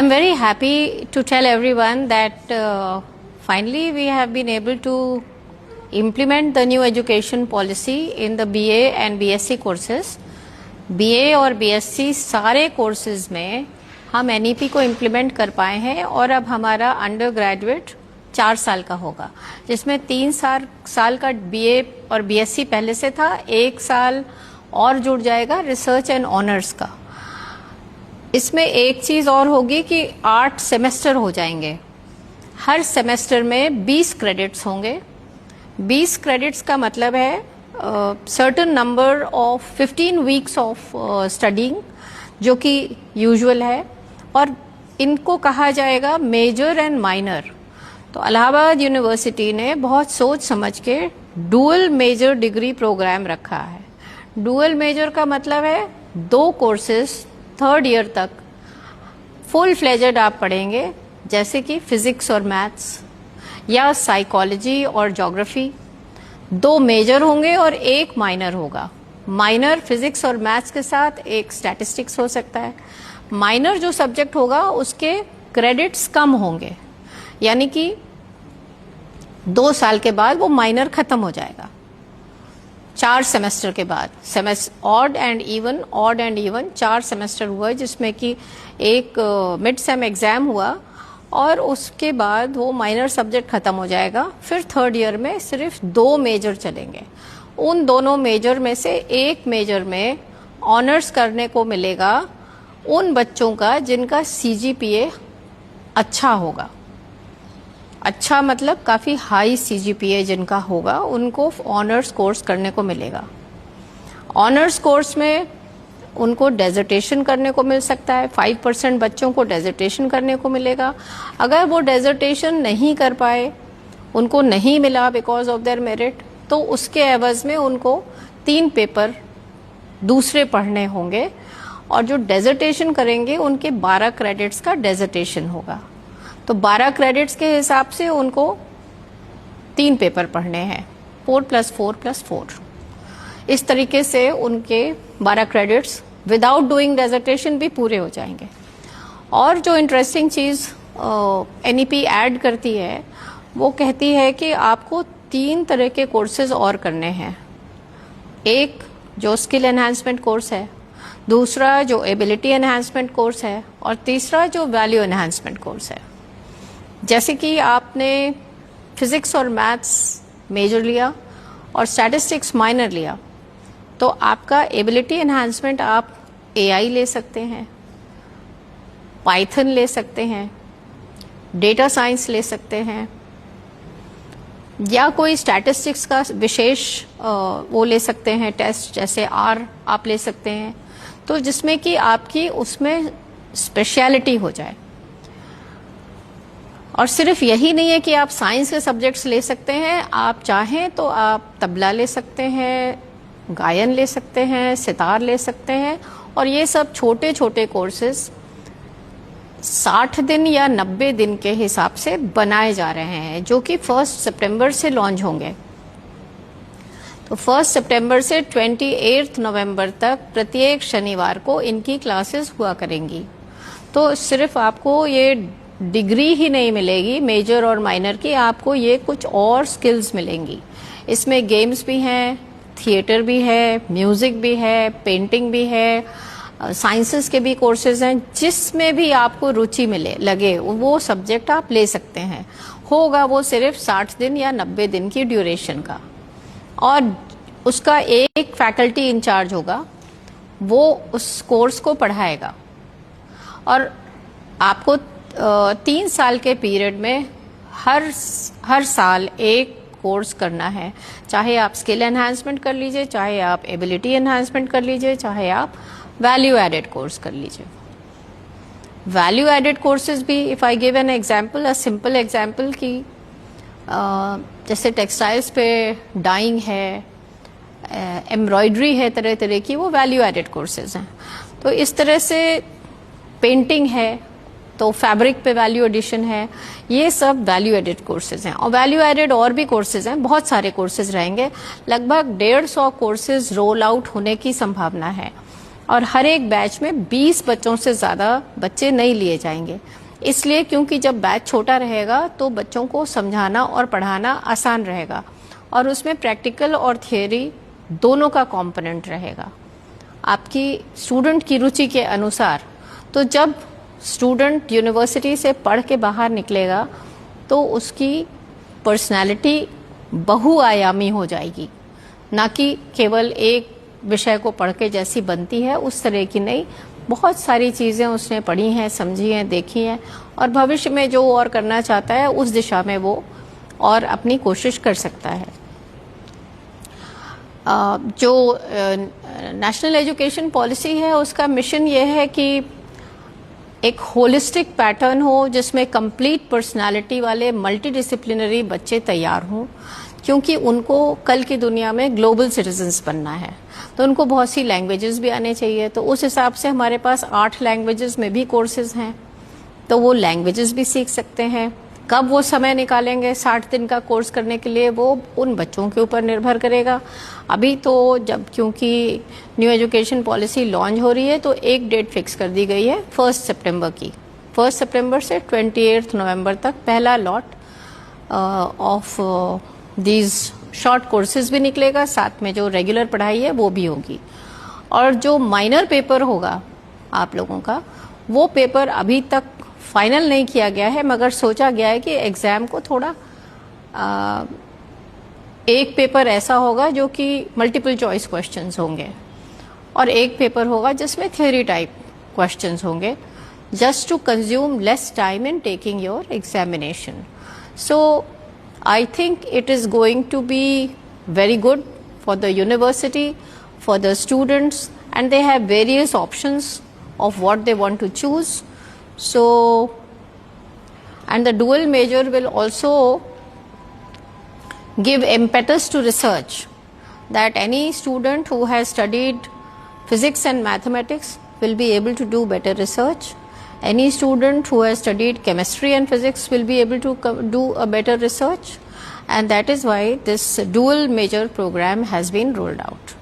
I'm very happy to tell everyone that finally we have been able to implement the new education policy in the BA and BSc courses. BA और BSc सारे courses में हम NEP को implement कर पाए हैं और अब हमारा अंडर ग्रेजुएट 4 साल का होगा, जिसमें 3 साल का BA और BSc पहले से था, 1 साल और जुड़ जाएगा रिसर्च एंड ऑनर्स का। इसमें एक चीज़ और होगी कि 8 सेमेस्टर हो जाएंगे। हर सेमेस्टर में 20 क्रेडिट्स होंगे। 20 क्रेडिट्स का मतलब है certain number of 15 weeks of studying, जो कि यूजुअल है, और इनको कहा जाएगा मेजर एंड माइनर। तो इलाहाबाद यूनिवर्सिटी ने बहुत सोच समझ के डुअल मेजर डिग्री प्रोग्राम रखा है। डुअल मेजर का मतलब है 2 कोर्सेज 3rd ईयर तक फुल फ्लेजेड आप पढ़ेंगे, जैसे कि फिजिक्स और मैथ्स या साइकोलॉजी और ज्योग्राफी। 2 मेजर होंगे और 1 माइनर होगा। माइनर फिजिक्स और मैथ्स के साथ एक स्टैटिस्टिक्स हो सकता है। माइनर जो सब्जेक्ट होगा उसके क्रेडिट्स कम होंगे, यानी कि 2 साल के बाद वो माइनर खत्म हो जाएगा। 4 सेमेस्टर के बाद ऑड एंड इवन 4 सेमेस्टर हुआ, जिसमें कि एक मिड सेम एग्जाम हुआ और उसके बाद वो माइनर सब्जेक्ट खत्म हो जाएगा। फिर 3rd ईयर में सिर्फ 2 मेजर चलेंगे। उन दोनों मेजर में से एक मेजर में ऑनर्स करने को मिलेगा उन बच्चों का जिनका CGPA अच्छा होगा। अच्छा मतलब काफ़ी हाई CGPA जिनका होगा, उनको ऑनर्स कोर्स करने को मिलेगा। ऑनर्स कोर्स में उनको डेजर्टेशन करने को मिल सकता है। 5% बच्चों को डेजर्टेशन करने को मिलेगा। अगर वो डेजर्टेशन नहीं कर पाए, उनको नहीं मिला बिकॉज ऑफ देयर मेरिट, तो उसके एवज में उनको 3 पेपर दूसरे पढ़ने होंगे, और जो डेजर्टेशन करेंगे उनके 12 क्रेडिट्स का डेजर्टेशन होगा। तो 12 क्रेडिट्स के हिसाब से उनको 3 पेपर पढ़ने हैं, 4 + 4 + 4। इस तरीके से उनके 12 क्रेडिट्स विदाउट डूइंग डेजर्टेशन भी पूरे हो जाएंगे। और जो इंटरेस्टिंग चीज़ NEP ऐड करती है, वो कहती है कि आपको 3 तरह के कोर्सेज और करने हैं। एक जो स्किल एनहांसमेंट कोर्स है, दूसरा जो एबिलिटी एनहांसमेंट कोर्स है, और तीसरा जो वैल्यू एनहांसमेंट कोर्स है। जैसे कि आपने फिजिक्स और मैथ्स मेजर लिया और स्टैटिस्टिक्स माइनर लिया, तो आपका एबिलिटी एनहांसमेंट आप AI ले सकते हैं, पाइथन ले सकते हैं, डेटा साइंस ले सकते हैं, या कोई स्टैटिस्टिक्स का विशेष वो ले सकते हैं टेस्ट, जैसे R आप ले सकते हैं, तो जिसमें कि आपकी उसमें स्पेशलिटी हो जाए। और सिर्फ यही नहीं है कि आप साइंस के सब्जेक्ट्स ले सकते हैं, आप चाहें तो आप तबला ले सकते हैं, गायन ले सकते हैं, सितार ले सकते हैं। और ये सब छोटे छोटे कोर्सेज 60 दिन या 90 दिन के हिसाब से बनाए जा रहे हैं, जो कि 1 सितंबर से लॉन्च होंगे। तो 1 सितंबर से 28 नवंबर तक प्रत्येक शनिवार को इनकी क्लासेस हुआ करेंगी। तो सिर्फ आपको ये डिग्री ही नहीं मिलेगी मेजर और माइनर की, आपको ये कुछ और स्किल्स मिलेंगी। इसमें गेम्स भी हैं, थिएटर भी है, म्यूजिक भी है, पेंटिंग भी है, साइंसेस के भी कोर्सेज हैं। जिसमें भी आपको रुचि लगे वो सब्जेक्ट आप ले सकते हैं। होगा वो सिर्फ 60 दिन या 90 दिन की ड्यूरेशन का, और उसका एक फैकल्टी इंचार्ज होगा, वो उस कोर्स को पढ़ाएगा। और आपको 3 साल के पीरियड में हर साल एक कोर्स करना है। चाहे आप स्किल एनहांसमेंट कर लीजिए, चाहे आप एबिलिटी एनहांसमेंट कर लीजिए, चाहे आप वैल्यू एडेड कोर्स कर लीजिए। वैल्यू एडेड कोर्सेज भी, if I give an example, a simple example, कि जैसे टेक्सटाइल्स पे डाइंग है, एम्ब्रॉयडरी है तरह तरह की, वो वैल्यू एडेड कोर्सेज हैं। तो इस तरह से पेंटिंग है, तो फैब्रिक पे वैल्यू एडिशन है, ये सब वैल्यू एडेड कोर्सेज हैं। और वैल्यू एडेड और भी कोर्सेज हैं, बहुत सारे कोर्सेज रहेंगे। लगभग 150 कोर्सेज रोल आउट होने की संभावना है। और हर एक बैच में 20 बच्चों से ज़्यादा बच्चे नहीं लिए जाएंगे। इसलिए क्योंकि जब बैच छोटा रहेगा तो बच्चों को समझाना और पढ़ाना आसान रहेगा और उसमें प्रैक्टिकल और थियोरी दोनों का कंपोनेंट रहेगा आपकी स्टूडेंट की रुचि के अनुसार। तो जब स्टूडेंट यूनिवर्सिटी से पढ़ के बाहर निकलेगा तो उसकी पर्सनालिटी बहुआयामी हो जाएगी, ना कि केवल एक विषय को पढ़ के जैसी बनती है उस तरह की नहीं। बहुत सारी चीज़ें उसने पढ़ी हैं, समझी हैं, देखी हैं और भविष्य में जो और करना चाहता है उस दिशा में वो और अपनी कोशिश कर सकता है। जो नेशनल एजुकेशन पॉलिसी है उसका मिशन ये है कि एक होलिस्टिक पैटर्न हो जिसमें कंप्लीट पर्सनालिटी वाले मल्टी डिसिप्लिनरी बच्चे तैयार हों, क्योंकि उनको कल की दुनिया में ग्लोबल सिटीजन्स बनना है। तो उनको बहुत सी लैंग्वेजेस भी आने चाहिए। तो उस हिसाब से हमारे पास 8 लैंग्वेजेस में भी कोर्सेज हैं, तो वो लैंग्वेजेस भी सीख सकते हैं। कब वो समय निकालेंगे 60 दिन का कोर्स करने के लिए, वो उन बच्चों के ऊपर निर्भर करेगा। अभी तो जब क्योंकि न्यू एजुकेशन पॉलिसी लॉन्च हो रही है तो एक डेट फिक्स कर दी गई है 1 सितंबर की। 1 सितंबर से 28 नवंबर तक पहला lot of these short courses भी निकलेगा, साथ में जो रेगुलर पढ़ाई है वो भी होगी। और जो माइनर पेपर होगा आप लोगों का, वो पेपर अभी तक फाइनल नहीं किया गया है, मगर सोचा गया है कि एग्ज़ाम को थोड़ा एक पेपर ऐसा होगा जो कि मल्टीपल चॉइस क्वेश्चंस होंगे और एक पेपर होगा जिसमें थ्योरी टाइप क्वेश्चंस होंगे, just to consume less time in taking your examination. So I think it is going to be very good for the university, for the students, and they have various options of what they want to choose. So, and the dual major will also give impetus to research, that any student who has studied physics and mathematics will be able to do better research. Any student who has studied chemistry and physics will be able to do a better research, and that is why this dual major program has been rolled out.